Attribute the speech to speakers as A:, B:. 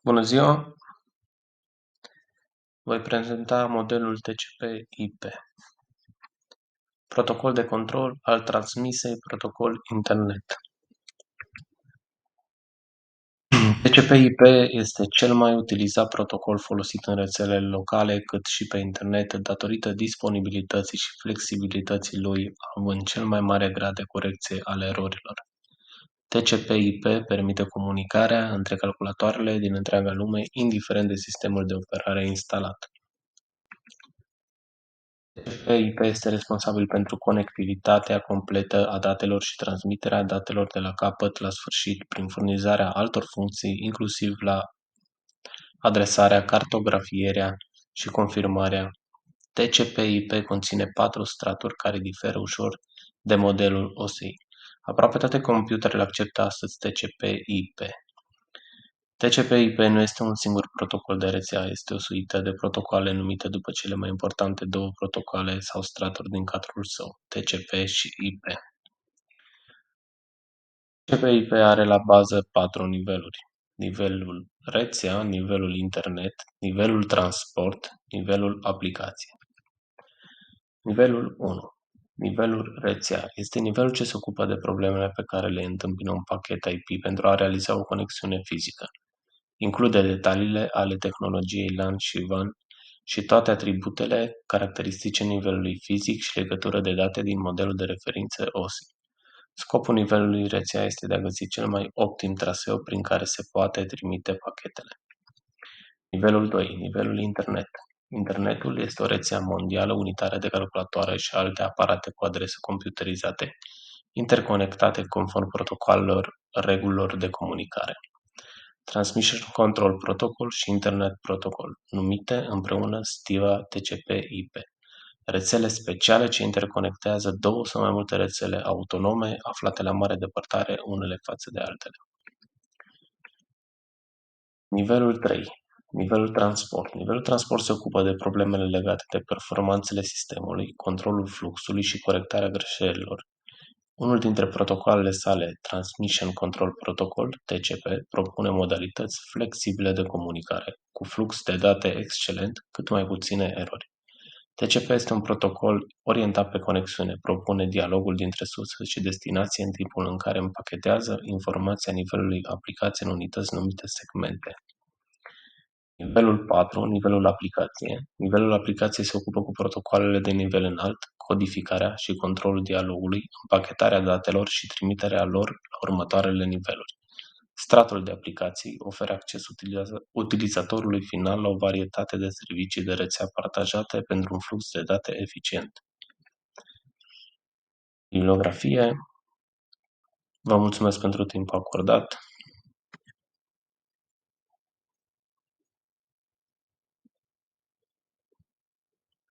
A: Bună ziua! Voi prezenta modelul TCP/IP, protocol de control al transmisei protocol internet. TCP/IP este cel mai utilizat protocol folosit în rețelele locale cât și pe internet datorită disponibilității și flexibilității lui, având cel mai mare grad de corecție al erorilor. TCP/IP permite comunicarea între calculatoarele din întreaga lume, indiferent de sistemul de operare instalat. TCP/IP este responsabil pentru conectivitatea completă a datelor și transmiterea datelor de la capăt la sfârșit prin furnizarea altor funcții, inclusiv la adresarea, cartografierea și confirmarea. TCP/IP conține 4 straturi care diferă ușor de modelul OSI. Aproape toate computerele acceptă astăzi TCP/IP. TCP/IP nu este un singur protocol de rețea, este o suită de protocoale numite după cele mai importante două protocoale sau straturi din cadrul său, TCP și IP. TCP/IP are la bază 4 niveluri: nivelul rețea, nivelul internet, nivelul transport, nivelul aplicație. Nivelul 1. Nivelul rețea este nivelul ce se ocupă de problemele pe care le întâmpină un pachet IP pentru a realiza o conexiune fizică. Include detaliile ale tehnologiei LAN și WAN și toate atributele caracteristice nivelului fizic și legătură de date din modelul de referință OSI. Scopul nivelului rețea este de a găsi cel mai optim traseu prin care se poate trimite pachetele. Nivelul 2. Nivelul internet. Internetul este o rețea mondială unitară de calculatoare și alte aparate cu adrese computerizate, interconectate conform protocolelor regulilor de comunicare. Transmission Control Protocol și Internet Protocol, numite împreună STIVA TCP/IP. Rețele speciale ce interconectează două sau mai multe rețele autonome aflate la mare depărtare unele față de altele. Nivelul 3. Nivelul transport. Nivelul transport se ocupă de problemele legate de performanțele sistemului, controlul fluxului și corectarea greșelilor. Unul dintre protocoalele sale, Transmission Control Protocol, TCP, propune modalități flexibile de comunicare, cu flux de date excelent, cât mai puține erori. TCP este un protocol orientat pe conexiune, propune dialogul dintre sursă și destinație în timpul în care împachetează informația nivelului aplicației în unități numite segmente. Nivelul 4. Nivelul aplicație. Nivelul aplicației se ocupă cu protocoalele de nivel înalt, codificarea și controlul dialogului, împachetarea datelor și trimiterea lor la următoarele niveluri. Stratul de aplicații oferă acces utilizatorului final la o varietate de servicii de rețea partajate pentru un flux de date eficient. Bibliografie. Vă mulțumesc pentru timpul acordat.